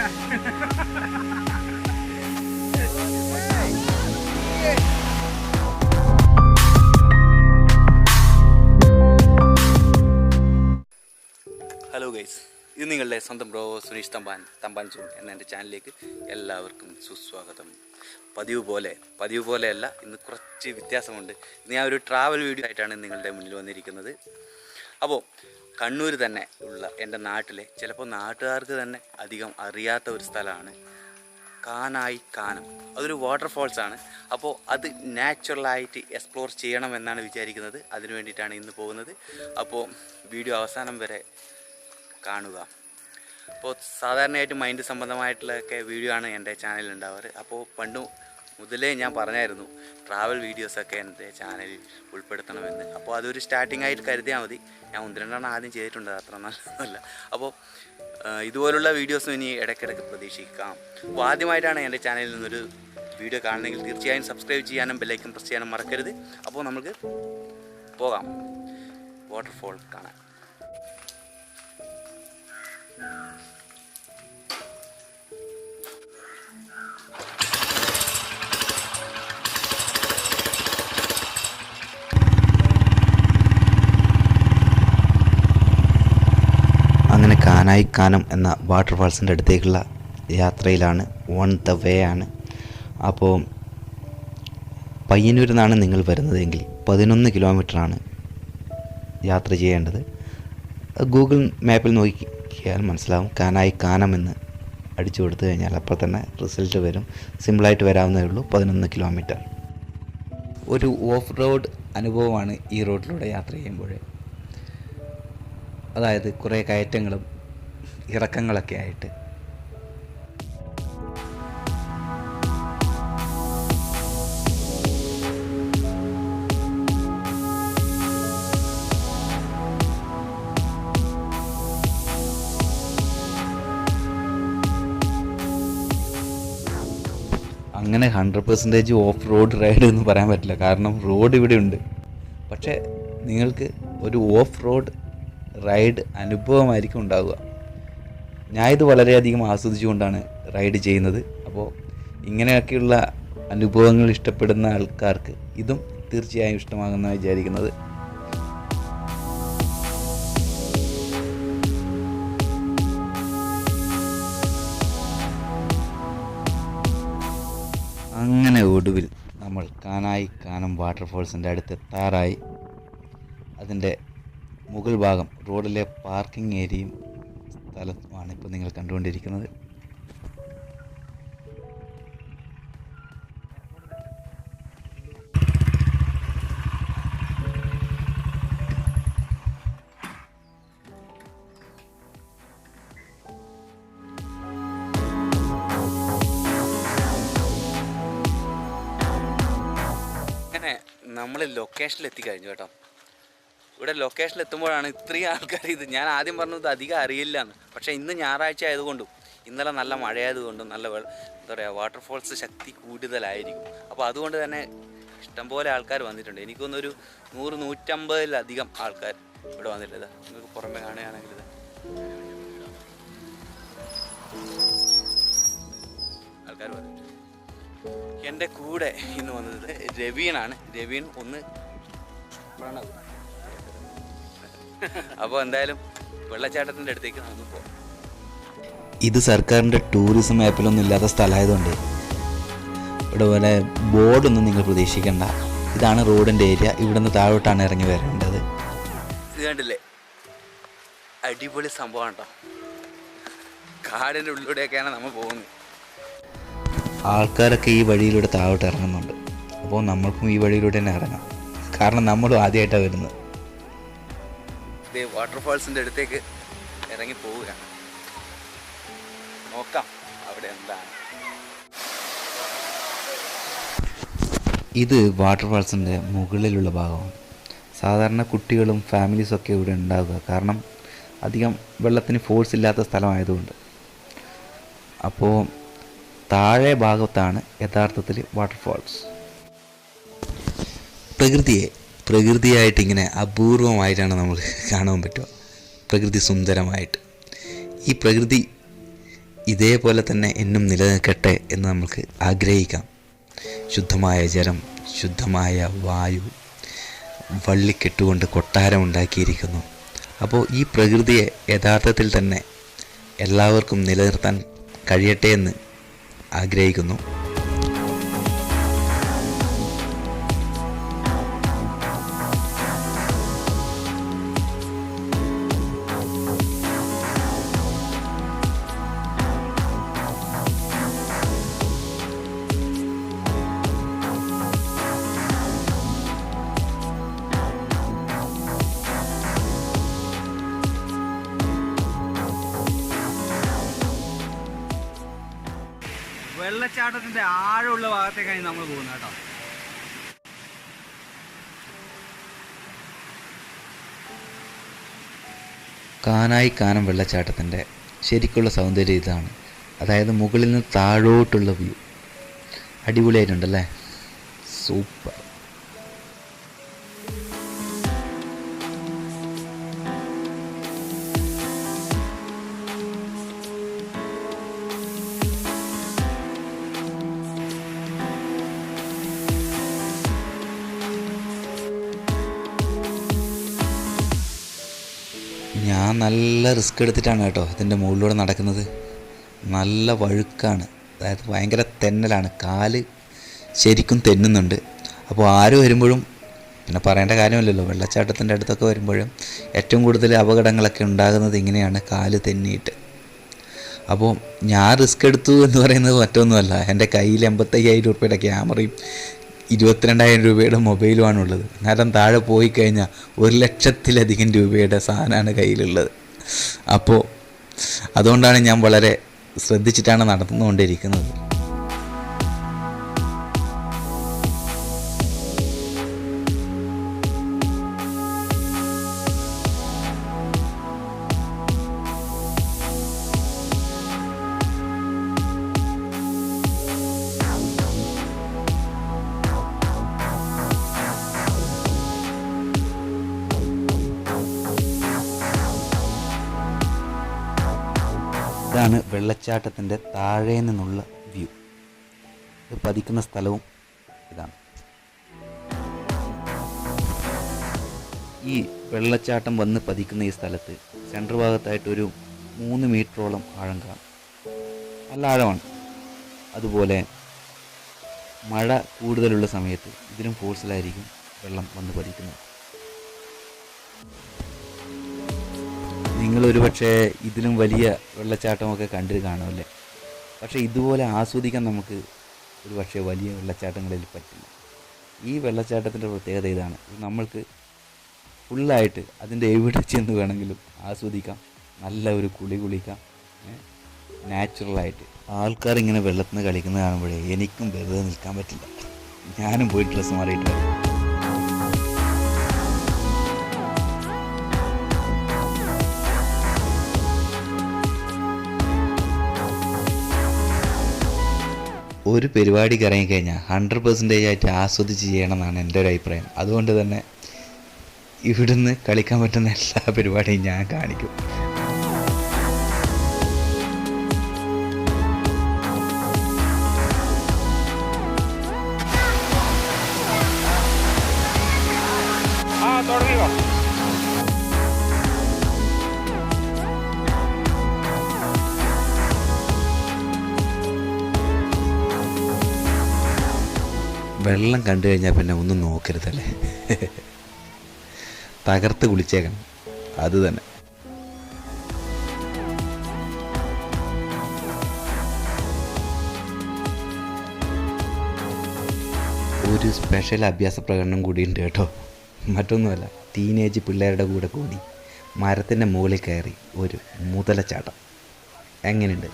Hello guys, ഇത് നിങ്ങളുടെ സ്വന്തം ബ്രോ സുനീഷ് തമ്പാൻസോൺ എന്ന എൻ്റെ ചാനലിലേക്ക് എല്ലാവർക്കും സുസ്വാഗതം. പതിവ് പോലെയല്ല, ഇന്ന് കുറച്ച് വ്യത്യാസമുണ്ട്. ഇന്ന് ഞാൻ ഒരു ട്രാവൽ വീഡിയോ ആയിട്ടാണ് നിങ്ങളുടെ മുന്നിൽ വന്നിരിക്കുന്നത്. അപ്പോൾ കണ്ണൂർ തന്നെ ഉള്ള എൻ്റെ നാട്ടിലെ ചിലപ്പോൾ നാട്ടുകാർക്ക് തന്നെ അധികം അറിയാത്ത ഒരു സ്ഥലമാണ് കാനായി കാനം. അതൊരു വാട്ടർഫാൾസ് ആണ്. അപ്പോൾ അത് നാച്ചുറലായിട്ട് എക്സ്പ്ലോർ ചെയ്യണമെന്നാണ് വിചാരിക്കുന്നത്. അതിനു വേണ്ടിയിട്ടാണ് ഇന്ന് പോകുന്നത്. അപ്പോൾ വീഡിയോ അവസാനം വരെ കാണുക. അപ്പോൾ സാധാരണയായിട്ട് മൈൻഡ് സംബന്ധമായിട്ടുള്ളൊക്കെ വീഡിയോ ആണ് എൻ്റെ ചാനലിൽ ഉണ്ടാവാറ്. അപ്പോൾ പണ്ട് മുതലേ ഞാൻ പറഞ്ഞായിരുന്നു ട്രാവൽ വീഡിയോസൊക്കെ എൻ്റെ ചാനലിൽ ഉൾപ്പെടുത്തണമെന്ന്. അപ്പോൾ അതൊരു സ്റ്റാർട്ടിംഗ് ആയിട്ട് കരുതിയാൽ മതി. ഞാൻ 1-2 ആദ്യം ചെയ്തിട്ടുണ്ട്, അത്ര നല്ലതല്ല. അപ്പോൾ ഇതുപോലുള്ള വീഡിയോസും ഇനി ഇടയ്ക്കിടയ്ക്ക് പ്രതീക്ഷിക്കാം. അപ്പോൾ ആദ്യമായിട്ടാണ് എൻ്റെ ചാനലിൽ നിന്നൊരു വീഡിയോ കാണണമെങ്കിൽ തീർച്ചയായും സബ്സ്ക്രൈബ് ചെയ്യാനും ബെല്ലൈക്കൺ പ്രസ് ചെയ്യാനും മറക്കരുത്. അപ്പോൾ നമുക്ക് പോകാം വാട്ടർഫോൾ കാണാൻ. അങ്ങനെ കാനായി കാനം എന്ന വാട്ടർഫാൾസിൻ്റെ അടുത്തേക്കുള്ള യാത്രയിലാണ്. ഓൺ ദ വേ ആണ്. അപ്പോൾ പയ്യന്നൂരിൽ നിന്നാണ് നിങ്ങൾ വരുന്നതെങ്കിൽ 11 കിലോമീറ്ററാണ് യാത്ര ചെയ്യേണ്ടത്. ഗൂഗിൾ മാപ്പിൽ നോക്കിയാൽ മനസ്സിലാവും. കാനായി കാനം എന്ന് അടിച്ചു കൊടുത്തു കഴിഞ്ഞാൽ അപ്പോൾ തന്നെ റിസൾട്ട് വരും. സിമ്പിളായിട്ട് വരാവുന്നതേ ഉള്ളൂ. 11 കിലോമീറ്റർ. ഒരു ഓഫ് റോഡ് അനുഭവമാണ് ഈ റോഡിലൂടെ യാത്ര ചെയ്യുമ്പോൾ. അതായത് കുറേ കയറ്റങ്ങളും ഇറക്കങ്ങളൊക്കെ ആയിട്ട്. അങ്ങനെ 100% ഓഫ് റോഡ് റൈഡ് എന്ന് പറയാൻ പറ്റില്ല. കാരണം റോഡ് ഇവിടെ ഉണ്ട്. പക്ഷേ നിങ്ങൾക്ക് ഒരു ഓഫ് റോഡ് റൈഡ് അനുഭവമായിരിക്കും ഉണ്ടാവുക. ഞാനിത് വളരെയധികം ആസ്വദിച്ചുകൊണ്ടാണ് റൈഡ് ചെയ്യുന്നത്. അപ്പോൾ ഇങ്ങനെയൊക്കെയുള്ള അനുഭവങ്ങൾ ഇഷ്ടപ്പെടുന്ന ആൾക്കാർക്ക് ഇതും തീർച്ചയായും ഇഷ്ടമാകുമെന്നാണ് വിചാരിക്കുന്നത്. അങ്ങനെ ഒടുവിൽ നമ്മൾ കാനായി കാനം വാട്ടർഫാൾസിൻ്റെ അടുത്തെത്താറായി. അതിൻ്റെ മുകൾ ഭാഗം റോഡിലെ പാർക്കിംഗ് ഏരിയയും സ്ഥലമാണ് ഇപ്പോൾ നിങ്ങൾ കണ്ടുകൊണ്ടിരിക്കുന്നത്. അങ്ങനെ നമ്മൾ ലൊക്കേഷനിൽ എത്തിക്കഴിഞ്ഞു കേട്ടോ. ഇവിടെ ലൊക്കേഷനിൽ എത്തുമ്പോഴാണ് ഇത്രയും ആൾക്കാർ ഇത് ഞാൻ ആദ്യം പറഞ്ഞത് അധികം അറിയില്ല എന്ന്. പക്ഷേ ഇന്ന് ഞായറാഴ്ച ആയതുകൊണ്ടും ഇന്നലെ നല്ല മഴയായതുകൊണ്ടും നല്ല എന്താ പറയുക വാട്ടർഫോൾസ് ശക്തി കൂടുതലായിരിക്കും. അപ്പോൾ അതുകൊണ്ട് തന്നെ ഇഷ്ടംപോലെ ആൾക്കാർ വന്നിട്ടുണ്ട്. എനിക്കൊന്നൊരു 100-150 ആൾക്കാർ ഇവിടെ വന്നിട്ടുണ്ട്. നിങ്ങൾക്ക് പുറമെ കാണുകയാണെങ്കിൽ ഇത് ആൾക്കാർ വന്നിട്ടുണ്ട്. എൻ്റെ കൂടെ ഇന്ന് വന്നത് രവീനാണ്. രവീൻ ഒന്ന് പ്രണവ്. അപ്പോൾ എന്തായാലും വെള്ളച്ചാട്ടത്തിൻ്റെ അടുത്തേക്ക് നമുക്ക് പോകാം. ഇത് സർക്കാരിൻ്റെ ടൂറിസം മാപ്പിലൊന്നും ഇല്ലാത്ത സ്ഥലമായതുകൊണ്ട് ഇവിടെ പോലെ ബോർഡൊന്നും നിങ്ങൾ പ്രതീക്ഷിക്കേണ്ട. ഇതാണ് റോഡിൻ്റെ ഏരിയ. ഇവിടെ നിന്ന് താഴോട്ടാണ് ഇറങ്ങി വരേണ്ടത്. ഇത് കണ്ടില്ലേ, അടിപൊളി സംഭവമാണ് കേട്ടോ. കാടിൻ്റെ ഉള്ളിലൂടെയൊക്കെയാണ് നമ്മൾ പോകുന്നത്. ആൾക്കാരൊക്കെ ഈ വഴിയിലൂടെ താഴോട്ട് ഇറങ്ങുന്നുണ്ട്. അപ്പോൾ നമ്മൾക്കും ഈ വഴിയിലൂടെ തന്നെ ഇറങ്ങാം. കാരണം നമ്മളും ആദ്യമായിട്ടാണ് വരുന്നത്. വാട്ടർഫാൾസിൻ്റെ അടുത്തേക്ക് ഇറങ്ങി പോവുകയാണ്. നോക്കാം അവിടെ എന്താണ്. ഇത് വാട്ടർഫാൾസിൻ്റെ മുകളിലുള്ള ഭാഗമാണ്. സാധാരണ കുട്ടികളും ഫാമിലീസൊക്കെ ഇവിടെ ഉണ്ടാവുക. കാരണം അധികം വെള്ളത്തിന് ഫോഴ്സ് ഇല്ലാത്ത സ്ഥലമായതുകൊണ്ട്. അപ്പോൾ താഴെ ഭാഗത്താണ് യഥാർത്ഥത്തിൽ വാട്ടർഫാൾസ്. പ്രകൃതിയായിട്ട് ഇങ്ങനെ അപൂർവമായിട്ടാണ് നമ്മൾ കാണാൻ പറ്റുക. പ്രകൃതി സുന്ദരമായിട്ട്. ഈ പ്രകൃതി ഇതേപോലെ തന്നെ എന്നും നിലനിൽക്കട്ടെ എന്ന് നമുക്ക് ആഗ്രഹിക്കാം. ശുദ്ധമായ ജലം, ശുദ്ധമായ വായു, വള്ളിക്കെട്ടുകൊണ്ട് കൊട്ടാരമുണ്ടാക്കിയിരിക്കുന്നു. അപ്പോൾ ഈ പ്രകൃതിയെ യഥാർത്ഥത്തിൽ തന്നെ എല്ലാവർക്കും നിലനിർത്താൻ കഴിയട്ടെ എന്ന് ആഗ്രഹിക്കുന്നു. വെള്ളച്ചാട്ടത്തിൻ്റെ ആഴമുള്ള ഭാഗത്തേക്കാണ് നമ്മൾ പോകുന്നത് കേട്ടോ. കാനായി കാനം വെള്ളച്ചാട്ടത്തിൻ്റെ ശരിക്കുള്ള സൗന്ദര്യം ഇതാണ്. അതായത് മുകളിൽ നിന്ന് താഴോട്ടുള്ള വ്യൂ അടിപൊളിയായിട്ടുണ്ടല്ലേ, സൂപ്പർ. ഞാൻ നല്ല റിസ്ക് എടുത്തിട്ടാണ് കേട്ടോ ഇതിൻ്റെ മുകളിലൂടെ നടക്കുന്നത്. നല്ല വഴുക്കാണ്, അതായത് ഭയങ്കര തെന്നലാണ്, കാല് ശരിക്കും തെന്നുന്നുണ്ട്. അപ്പോൾ ആര് വരുമ്പോഴും, പിന്നെ പറയേണ്ട കാര്യമില്ലല്ലോ, വെള്ളച്ചാട്ടത്തിൻ്റെ അടുത്തൊക്കെ വരുമ്പോഴും ഏറ്റവും കൂടുതൽ അപകടങ്ങളൊക്കെ ഉണ്ടാകുന്നത് ഇങ്ങനെയാണ്, കാല് തെന്നിയിട്ട്. അപ്പോൾ ഞാൻ റിസ്ക് എടുത്തു എന്ന് പറയുന്നത് മറ്റൊന്നുമല്ല, എൻ്റെ കയ്യിൽ 85,000 രൂപയുടെ ക്യാമറയും 22,000 രൂപയുടെ മൊബൈലുമാണുള്ളത്. കാരണം താഴെ പോയി കഴിഞ്ഞാൽ 1,00,000-ലധികം രൂപയുടെ സാധനമാണ് കയ്യിലുള്ളത്. അപ്പോൾ അതുകൊണ്ടാണ് ഞാൻ വളരെ ശ്രദ്ധിച്ചിട്ടാണ് നടന്നുകൊണ്ടിരിക്കുന്നത്. ഇതാണ് വെള്ളച്ചാട്ടത്തിൻ്റെ താഴെ നിന്നുള്ള വ്യൂ. ഇത് പതിക്കുന്ന സ്ഥലവും ഇതാണ്. ഈ വെള്ളച്ചാട്ടം വന്ന് പതിക്കുന്ന ഈ സ്ഥലത്ത് സെൻട്രൽ ഭാഗത്തായിട്ടൊരു 3 മീറ്ററോളം ആഴം കാണും. നല്ല ആഴമാണ്. അതുപോലെ മഴ കൂടുതലുള്ള സമയത്ത് ഇതിലും ഫോഴ്സിലായിരിക്കും വെള്ളം വന്ന് പതിക്കുന്നത്. നിങ്ങളൊരു പക്ഷേ ഇതിലും വലിയ വെള്ളച്ചാട്ടമൊക്കെ കണ്ടു കാണുമല്ലേ. പക്ഷേ ഇതുപോലെ ആസ്വദിക്കാൻ നമുക്ക് ഒരു പക്ഷേ വലിയ വെള്ളച്ചാട്ടങ്ങളിൽ പറ്റില്ല. ഈ വെള്ളച്ചാട്ടത്തിൻ്റെ പ്രത്യേകത ഇതാണ്, നമ്മൾക്ക് ഫുള്ളായിട്ട് അതിൻ്റെ എവിടെ ചെന്ന് വേണമെങ്കിലും ആസ്വദിക്കാം, നല്ല ഒരു കുളിക്കാം നാച്ചുറലായിട്ട്. ആൾക്കാർ ഇങ്ങനെ വെള്ളത്തിൽ നിന്ന് കളിക്കുന്നത് കാണുമ്പോഴേ എനിക്കും വെറുതെ നിൽക്കാൻ പറ്റില്ല, ഞാനും പോയി ഡ്രസ്സ് മാറിയിട്ട് വരും. ഒരു പരിപാടിക്ക് ഇറങ്ങിക്കഴിഞ്ഞാൽ 100% ആയിട്ട് ആസ്വദിച്ച് ചെയ്യണമെന്നാണ് എൻ്റെ ഒരു അഭിപ്രായം. അതുകൊണ്ട് തന്നെ ഇവിടുന്ന് കളിക്കാൻ പറ്റുന്ന എല്ലാ പരിപാടിയും ഞാൻ കാണിക്കും. വെള്ളം കണ്ടു കഴിഞ്ഞാൽ പിന്നെ ഒന്നും നോക്കരുതല്ലേ, തകർത്ത് കുളിച്ചേക്കണം. അത് തന്നെ. ഒരു സ്പെഷ്യൽ അഭ്യാസ പ്രകടനം കൂടിയുണ്ട് കേട്ടോ. മറ്റൊന്നുമല്ല, ടീനേജ് പിള്ളേരുടെ കൂടെ കൂടി മരത്തിൻ്റെ മുകളിൽ കയറി ഒരു മുതലച്ചാട്ടം. എങ്ങനെയുണ്ട്?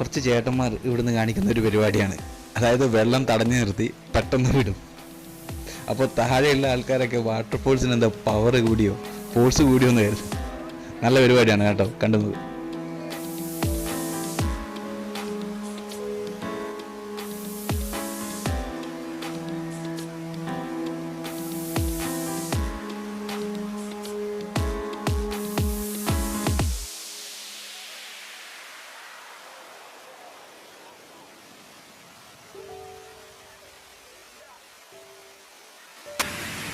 കുറച്ച് ചേട്ടന്മാർ ഇവിടുന്ന് കാണിക്കുന്ന ഒരു പരിപാടിയാണ്. അതായത് വെള്ളം തടഞ്ഞു നിർത്തി പെട്ടെന്ന് വിടും. അപ്പോൾ താഴെയുള്ള ആൾക്കാരൊക്കെ വാട്ടർഫോൾസിന് എന്താ പവർ കൂടിയോ ഫോഴ്സ് കൂടിയോ എന്ന് കരുതും. നല്ല പരിപാടിയാണ് കേട്ടോ കണ്ടത്.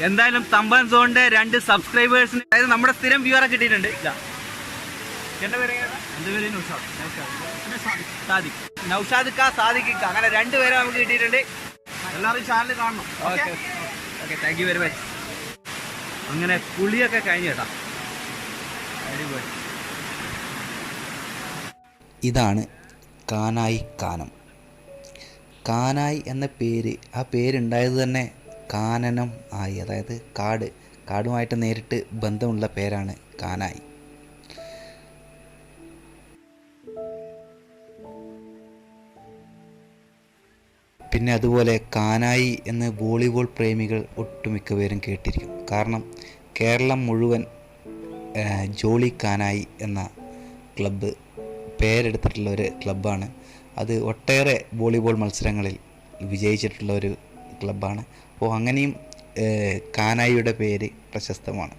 എന്തായാലും തമ്പാൻ സോണിന്റെ 2 സബ്സ്ക്രൈബേഴ്സിന്, അതായത് നമ്മുടെ സ്ഥിരം വ്യൂവറെ കിട്ടിയിട്ടുണ്ട്. എന്റെ പേര് നൗഷാദ് ക സാദിഖ് ക, അങ്ങനെ 2 പേരെ നമുക്ക് കിട്ടിയിട്ടുണ്ട്. എല്ലാവരും ചാനൽ കാണണം. Okay okay, thank you very much. അങ്ങനെ കുളിയൊക്കെ കഴിഞ്ഞു കേട്ടോ. അടിപൊളി. ഇതാണ് കാനായി കാനം. കാനായി എന്ന പേര്, ആ പേരുണ്ടായത് തന്നെ കാനനം ആയി, അതായത് കാടുമായിട്ട് നേരിട്ട് ബന്ധമുള്ള പേരാണ് കാനായി. പിന്നെ അതുപോലെ കാനായി എന്ന് വോളിബോൾ പ്രേമികൾ ഒട്ടുമിക്ക പേരും കേട്ടിരിക്കും. കാരണം കേരളം മുഴുവൻ ജോളി കാനായി എന്ന ക്ലബ്ബ് പേരെടുത്തിട്ടുള്ള ഒരു ക്ലബ്ബാണ്. അത് ഒട്ടേറെ വോളിബോൾ മത്സരങ്ങളിൽ വിജയിച്ചിട്ടുള്ള ഒരു ക്ലബ്ബാണ്. അപ്പോൾ അങ്ങനെയും കാനായിയുടെ പേര് പ്രശസ്തമാണ്.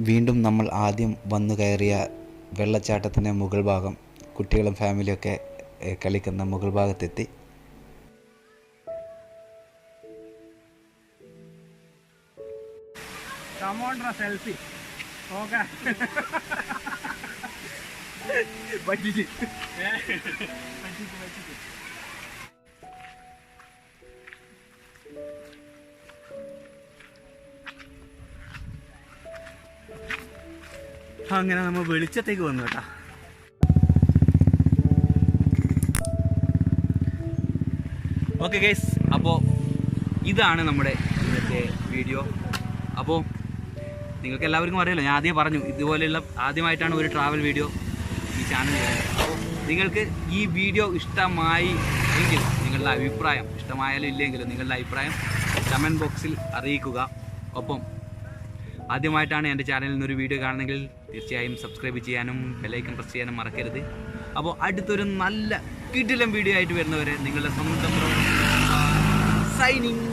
വീണ്ടും നമ്മൾ ആദ്യം വന്നു കയറിയ വെള്ളച്ചാട്ടത്തിൻ്റെ മുകൾ ഭാഗം, കുട്ടികളും ഫാമിലിയൊക്കെ കളിക്കുന്ന മുകൾ ഭാഗത്തെത്തി. സെൽഫി അങ്ങനെ നമ്മൾ വെളിച്ചത്തേക്ക് വന്നു കേട്ടാ. ഓക്കെ ഗൈസ്, അപ്പോൾ ഇതാണ് നമ്മുടെ ഇന്നത്തെ വീഡിയോ. അപ്പോൾ നിങ്ങൾക്ക് എല്ലാവർക്കും അറിയാലോ, ഞാൻ ആദ്യം പറഞ്ഞു ഇതുപോലെയുള്ള ആദ്യമായിട്ടാണ് ഒരു ട്രാവൽ വീഡിയോ ഈ ചാനൽ ചെയ്യുന്നത്. അപ്പോൾ നിങ്ങൾക്ക് ഈ വീഡിയോ ഇഷ്ടമായി എങ്കിൽ നിങ്ങളുടെ അഭിപ്രായം, ഇഷ്ടമായാലും ഇല്ലെങ്കിലും നിങ്ങളുടെ അഭിപ്രായം കമൻറ്റ് ബോക്സിൽ അറിയിക്കുക. ഒപ്പം ആദ്യമായിട്ടാണ് എൻ്റെ ചാനലിൽ നിന്നൊരു വീഡിയോ കാണുന്നെങ്കിൽ തീർച്ചയായും സബ്സ്ക്രൈബ് ചെയ്യാനും ബെല്ലൈക്കൺ പ്രസ് ചെയ്യാനും മറക്കരുത്. അപ്പോൾ അടുത്തൊരു നല്ല കിടിലം വീഡിയോ ആയിട്ട് വരുന്നവരെ നിങ്ങളുടെ സ്വന്തം സൈനിങ്